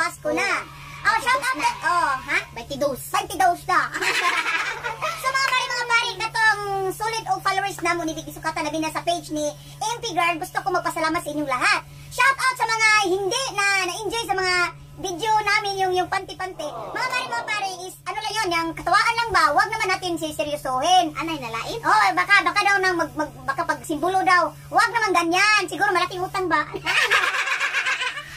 Pasko na. Oh, shout out na. Oh, ha? 22 na. So mga pare, katong solid og followers na mo ni Big Sukatan na bina sa page ni MP Girl, gusto ko magpasalamat sa inyong lahat. Shout out sa mga hindi na-enjoy sa mga video namin yung panti-panti. Mga pare is ano lang yun, yung katawaan lang ba? Huwag naman natin seryosohin. Anay nalain? Oh, baka daw nang baka pag simbolo daw. Huwag naman ganyan. Siguro malaking utang ba?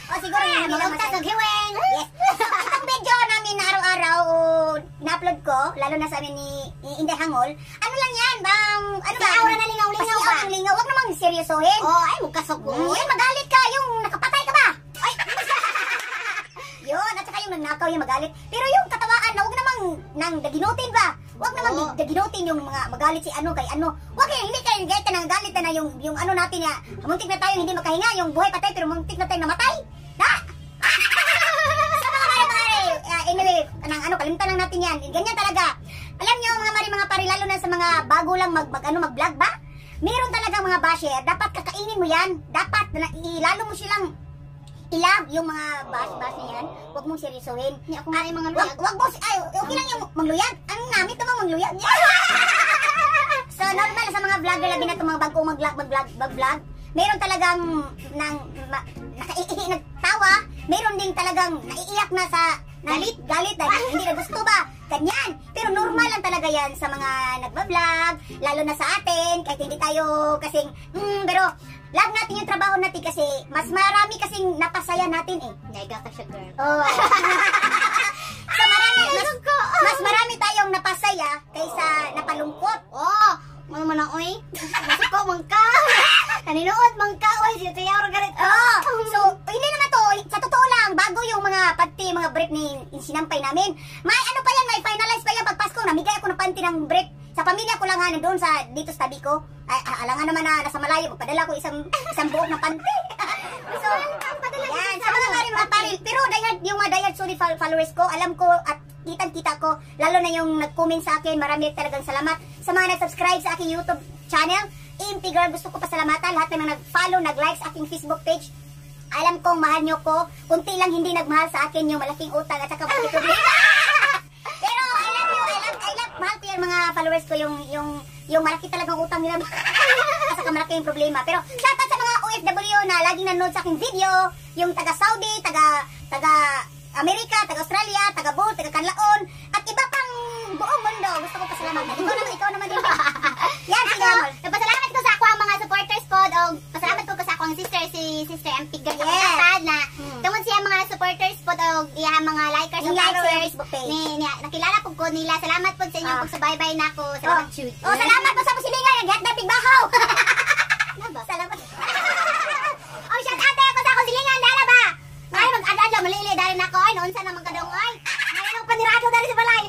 O siguro hindi lang utang hiweng. Yes. Itong video namin na araw-araw na-upload ko, lalo na sa amin ni Inday Hangol. Ano lang yan? Ano ba? Aura na lingaw-lingaw ba? Lingaw. Huwag namang seryosohin. Oh, ay mukasok mo. Yan, magalit ka. Yung nakapatay ka ba? Ay, yun, at saka yung nagnakaw yung magalit. Pero yung katawaan na huwag namang nang daginutin ba? Huwag namang daginutin yung mga magalit si ano kay ano. Huwag hindi kayo galit na yung ano natin ya. Muntik na tayo hindi makahinga, yung buhay patay pero muntik na tayo namatay. Ha? Sa mga pare, anyway, kalimtan lang natin yan. Ganyan talaga. Alam nyo mga pare, lalo na sa mga bago lang mag-vlog ba? Meron talaga mga basher, dapat kakainin mo yan. Dapat, lalo mo silang ilab yung mga bash na yan. Huwag mong seryosohin. Hindi ako nga yung mga luyag. Huwag mo, okay lang yung mangluyag. Ang namit naman mangluyag. So, normal sa mga vlogger, labi na itong mga bagong mag-vlog. Meron talagang nagtawa. Meron ding talagang naiiyak na sa galit dahil hindi na gusto ba. Ganyan. Pero normal lang talaga yan sa mga nagbablog, lalo na sa atin, kahit hindi tayo kasing, pero love natin yung trabaho natin kasi mas marami kasing napasaya natin eh. Naiga ka siya, girl. Oh. So mas marami tayong napasaya kaysa napalungkot. Oh, ano man ang oy? Masuk ko, mangka. Naninood, mangka, oy. Siya tayo galit. Oh, so, hindi naman to. Sa totoo lang, bago yung mga panty, mga brief ni sinampay namin. May ano pa yan, may finalize pa yan pag Pasko. Namigay ako ng panty ng brief. Sa pamilya ko lang doon dito sa tabi ko. Ay, alangan naman na nasa malayo. Magpadala ko isang buok na panty. So, yan. Sa mga pare. Pero yung mga diehard solid followers ko, alam ko at kitang-kita ko, lalo na yung nag-comment sa akin, marami talagang salamat. Sa mga nag-subscribe sa aking YouTube channel, MP Girl, gusto ko pasalamatan lahat ng nag-follow, nag-like sa aking Facebook page. Alam kong mahal nyo ko, kunti lang hindi nagmahal sa akin yung malaking utang at saka malaking problema. Pero I love, mahal ko yung mga followers ko, yung malaki talagang utang nila at saka malaking problema. Pero shoutout sa mga OFW na laging nanonood sa aking video, yung taga Saudi, taga Amerika, taga Australia, taga Boat, taga Kanlaon, at iba pang buong mundo. Gusto ko pasalamatan. Ikaw naman din. Yan, sige. Napasalamat ko sa ako ang mga supporters ko, o pasalamat ko sa ako ang si Sister MP Girl. Yes. Na tungod siya mga supporters po, o iya mga likers o followers. Nakilala po ko nila. Salamat po sa inyong pagsubaybay na ako. Salamat, Jude. Oh, salamat po sa musilingan. Nag-hat na bigbahaw. Salamat. Oh, shout out ako sa ako silingan. Dala ba? Ay, mag-adala, malili, dahil na ako, ay, noon sa naman kadong, ay, ngayon ang panirado dahil sa balay.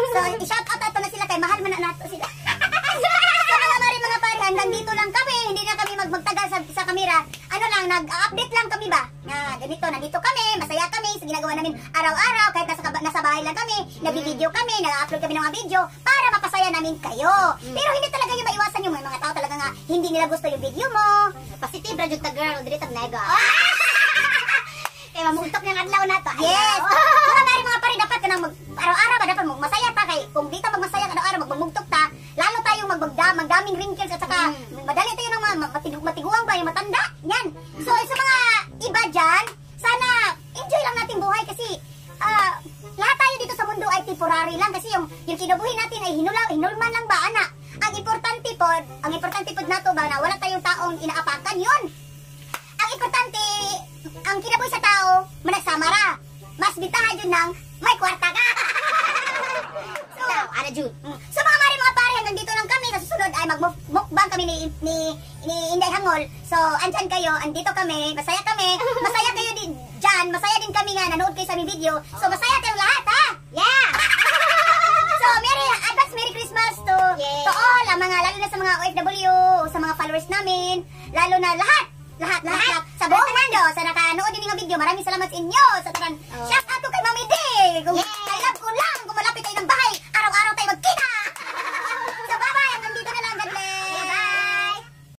So, i-shout out na sila kay mahal man na nato sila. So, mga pare, hanggang dito lang kami, hindi na kami magtagal sa kamera. Ano lang, nag-update lang kami ba? Na ganito, nandito kami, masaya kami sa ginagawa namin araw-araw, kahit nasa bahay lang kami, nag-video kami, nag-upload kami ng mga video, para mapasaya namin kayo. Pero hindi talaga yung maiwasan yung mga tao talaga nga, hindi nila gusto yung video mo. Positive, radyo ta girl, dito nega. Kaya mamuntok niyang adlaw na to. Yes! Mga pare, dapat ka nang araw-araw ba dapat masaya ta kay kung dito magmasaya araw-araw magmumugtok ta, lalo tayong magdaming wrinkles at saka madali tayo ng matiguang ba yung matanda. Yan. So sa mga iba dyan, sana enjoy lang natin buhay kasi lahat tayo dito sa mundo ay temporary lang kasi yung kinabuhi natin ay hinulman lang ba, anak? Ang importante po nato ba na wala tayong taong inaapakan yun. Ang importante, ang kinabuhi sa tao, managsamara. Mas bitahan yun ng may kwarta ka. So, Ana Jude. So mga pare, hanggang dito lang kami. Sa susunod ay magmukbang kami ni Inday Hangol. So, andyan kayo, andito kami, masaya kami. Masaya kayo din dyan, masaya din kami nga, nanood kayo sa aming video. So, masaya kayong lahat, ha? Yeah! So, Merry Christmas to all, lalo na sa mga OFW, sa mga followers namin, lalo na lahat sa buong mundo sa nakanood din ng video. Maraming salamat sa inyo sa tanan. Shout out to kay Mami D.